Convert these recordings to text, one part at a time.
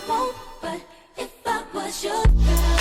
won't, but if I was your girl.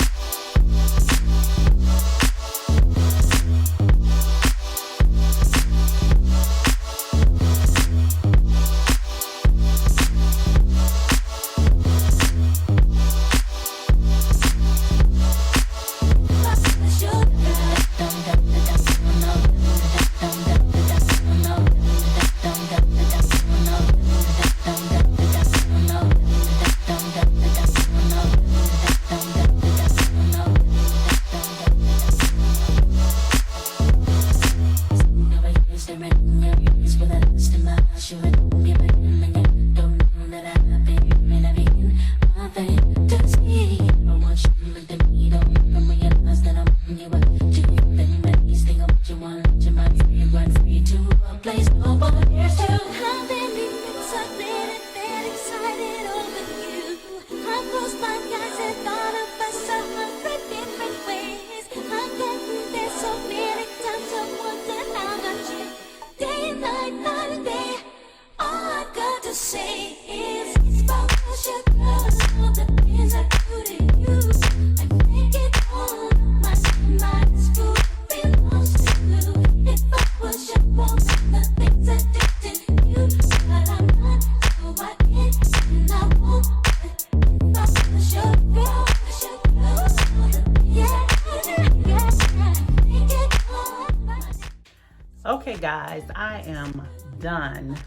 Okay guys, I am done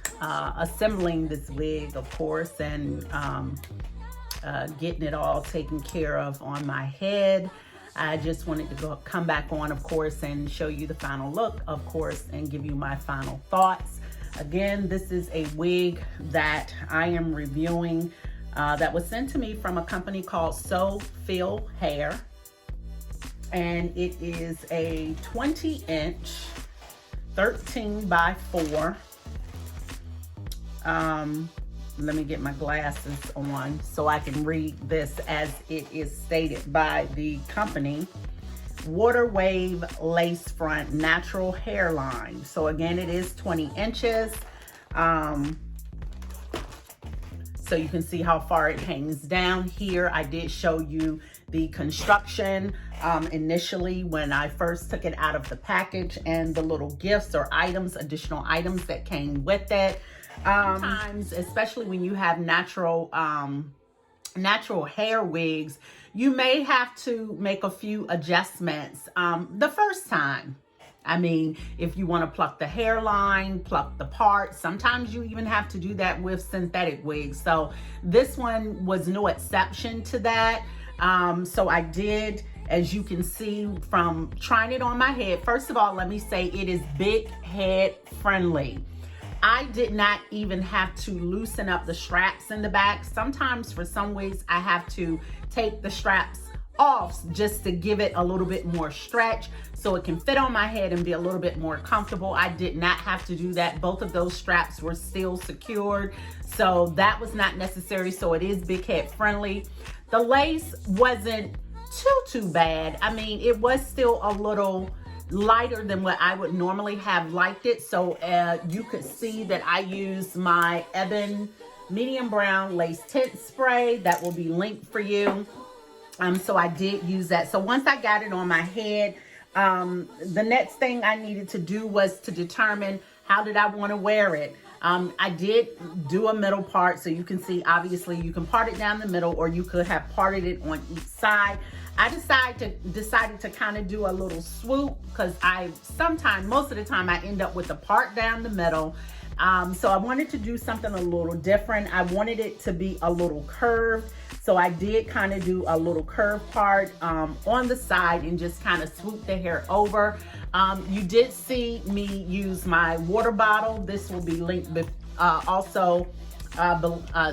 assembling this wig, of course, and getting it all taken care of on my head. I just wanted to come back on, of course, and show you the final look, of course, and give you my final thoughts. Again, this is a wig that I am reviewing that was sent to me from a company called Sofeel Hair, and it is a 20-inch 13 by 4. Let me get my glasses on so I can read this as it is stated by the company. Water wave lace front natural hairline. So again, it is 20 inches. So you can see how far it hangs down here. I did show you the construction initially when I first took it out of the package, and the little gifts or items, additional items that came with it. Sometimes, especially when you have natural hair wigs, you may have to make a few adjustments the first time. I mean, if you want to pluck the hairline, pluck the parts, sometimes you even have to do that with synthetic wigs. So this one was no exception to that. So I did, as you can see from trying it on my head. First of all, let me say it is big head friendly. I did not even have to loosen up the straps in the back. Sometimes for some wigs, I have to take the straps off just to give it a little bit more stretch so it can fit on my head and be a little bit more comfortable. I did not have to do that. Both of those straps were still secured, so that was not necessary. So it is big head friendly. The lace wasn't too bad. I mean, it was still a little lighter than what I would normally have liked it. So you could see that I used my Ebon medium brown lace tint spray that will be linked for you. So I did use that. So once I got it on my head, the next thing I needed to do was to determine how did I want to wear it. I did do a middle part, so you can see, obviously you can part it down the middle, or you could have parted it on each side. I decided to kind of do a little swoop, because most of the time I end up with a part down the middle. So I wanted to do something a little different. I wanted it to be a little curved. So I did kind of do a little curved part on the side and just kind of swoop the hair over. You did see me use my water bottle. This will be linked,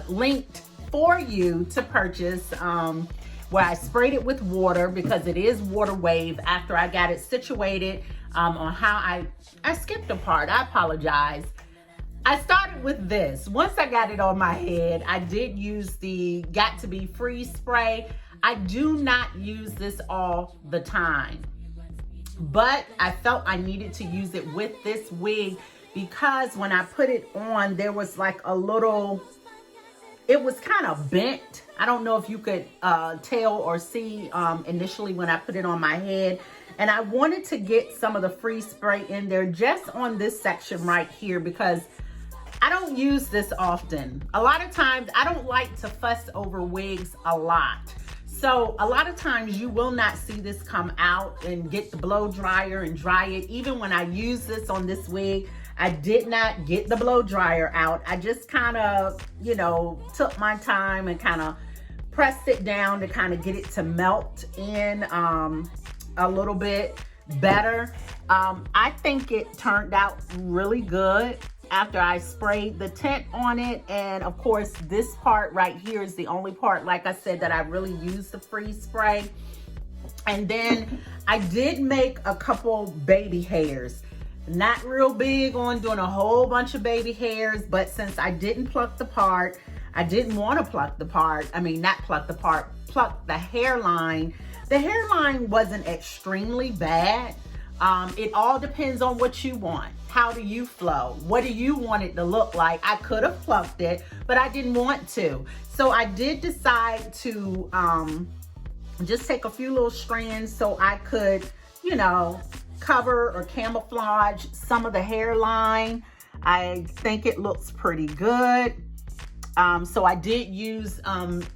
linked for you to purchase, where I sprayed it with water because it is water wave. After I got it situated on how I skipped a part, I apologize. I started with this. Once I got it on my head, I did use the Got to Be Free spray. I do not use this all the time, but I felt I needed to use it with this wig because when I put it on, there was like a little it was kind of bent. I don't know if you could tell or see initially when I put it on my head. And I wanted to get some of the freeze spray in there just on this section right here because I don't use this often. A lot of times I don't like to fuss over wigs a lot. So a lot of times you will not see this come out and get the blow dryer and dry it. Even when I use this on this wig, I did not get the blow dryer out. I just kind of, you know, took my time and kind of pressed it down to kind of get it to melt in a little bit better. I think it turned out really good after I sprayed the tint on it. And of course, this part right here is the only part, like I said, that I really used the freeze spray. And then I did make a couple baby hairs. Not real big on doing a whole bunch of baby hairs, but since I didn't pluck the part, I didn't want to pluck the part. I mean, not pluck the part, pluck the hairline. The hairline wasn't extremely bad. It all depends on what you want. How do you flow? What do you want it to look like? I could have plucked it, but I didn't want to. So I did decide to just take a few little strands so I could, you know, cover or camouflage some of the hairline. I think it looks pretty good. So I did use,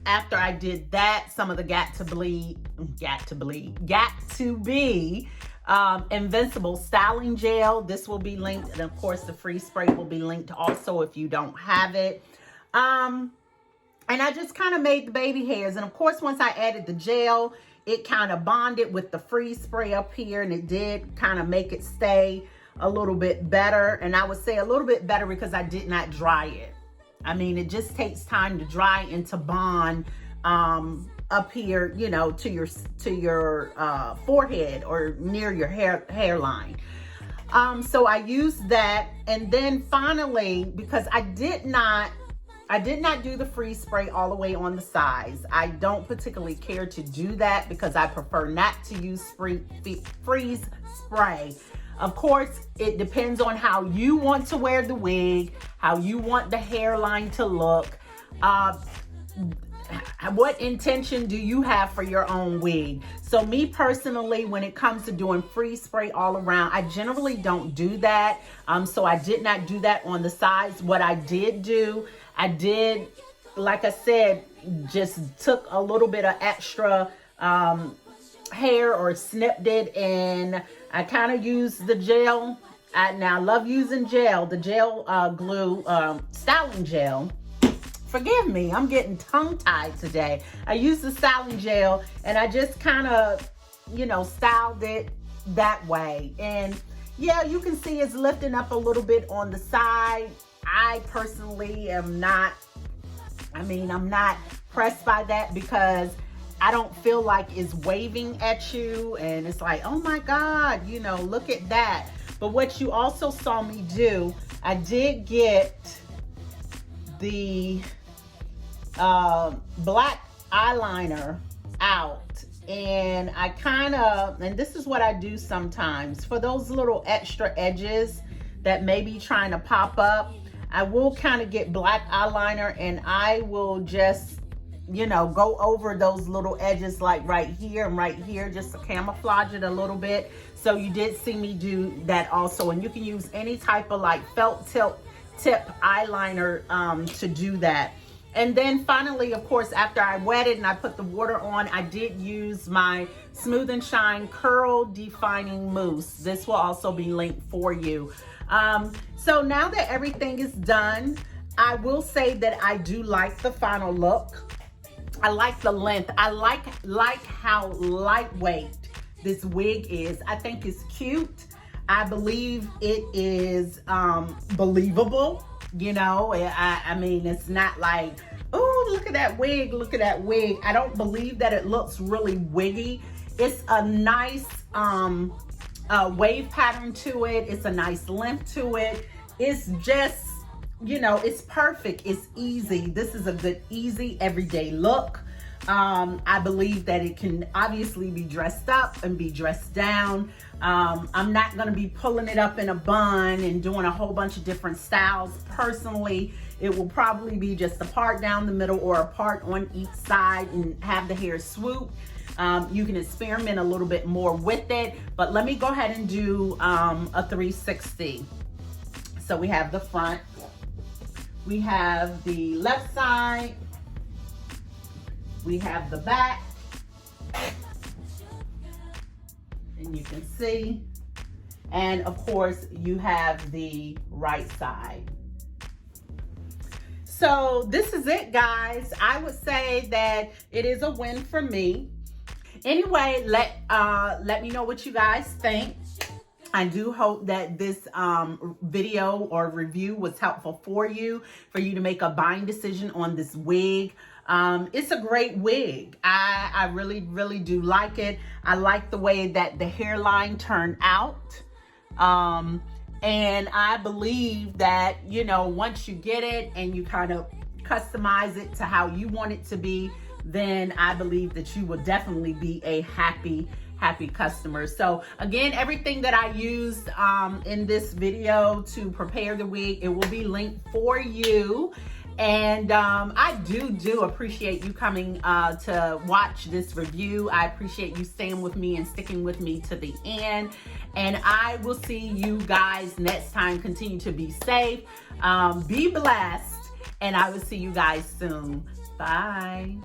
after I did that, some of the got to be Invincible styling gel. This will be linked, and of course the freeze spray will be linked also if you don't have it. And I just kind of made the baby hairs, and of course once I added the gel, it kind of bonded with the freeze spray up here, and it did kind of make it stay a little bit better. And I would say a little bit better because I did not dry it. I mean, it just takes time to dry and to bond up here, you know, to your forehead or near your hairline. So I used that, and then finally, because I did not do the freeze spray all the way on the sides. I don't particularly care to do that because I prefer not to use freeze spray. Of course, it depends on how you want to wear the wig, how you want the hairline to look. What intention do you have for your own wig? So me personally, when it comes to doing freeze spray all around, I generally don't do that. So I did not do that on the sides. What I did do, I did, like I said, just took a little bit of extra hair or snipped it, and I kind of used the gel. Now I love using gel, the gel glue, styling gel. Forgive me, I'm getting tongue-tied today. I used the styling gel, and I just kind of, you know, styled it that way. And yeah, you can see it's lifting up a little bit on the side. I personally am not, I'm not pressed by that because I don't feel like it's waving at you and it's like, oh my God, you know, look at that. But what you also saw me do, I did get the black eyeliner out, and I kind of, and this is what I do sometimes for those little extra edges that may be trying to pop up. I will kind of get black eyeliner, and I will just, you know, go over those little edges like right here and right here just to camouflage it a little bit. So you did see me do that also, and you can use any type of like felt tip eyeliner to do that. And then finally, of course, after I wetted and I put the water on, I did use my Smooth and Shine Curl Defining Mousse. This will also be linked for you. So now that everything is done, I will say that I do like the final look. I like the length. I like how lightweight this wig is. I think it's cute. I believe it is believable. You know, I mean, it's not like, oh, look at that wig, look at that wig. I don't believe that it looks really wiggy. It's a nice wave pattern to it. It's a nice length to it. It's just, you know, it's perfect. It's easy. This is a good, easy, everyday look. I believe that it can obviously be dressed up and be dressed down. I'm not going to be pulling it up in a bun and doing a whole bunch of different styles. Personally, it will probably be just a part down the middle or a part on each side and have the hair swoop. You can experiment a little bit more with it, but let me go ahead and do a 360. So we have the front, we have the left side, we have the back, and you can see, and of course you have the right side. So this is it, guys. I would say that it is a win for me. Anyway, let me know what you guys think. I do hope that this video or review was helpful for you to make a buying decision on this wig. It's a great wig. I really, really do like it. I like the way that the hairline turned out. And I believe that, you know, once you get it and you kind of customize it to how you want it to be, then I believe that you will definitely be a happy customer. So again, everything that I used in this video to prepare the wig, it will be linked for you. And I do appreciate you coming to watch this review. I appreciate you staying with me and sticking with me to the end. And I will see you guys next time. Continue to be safe, be blessed, and I will see you guys soon. Bye.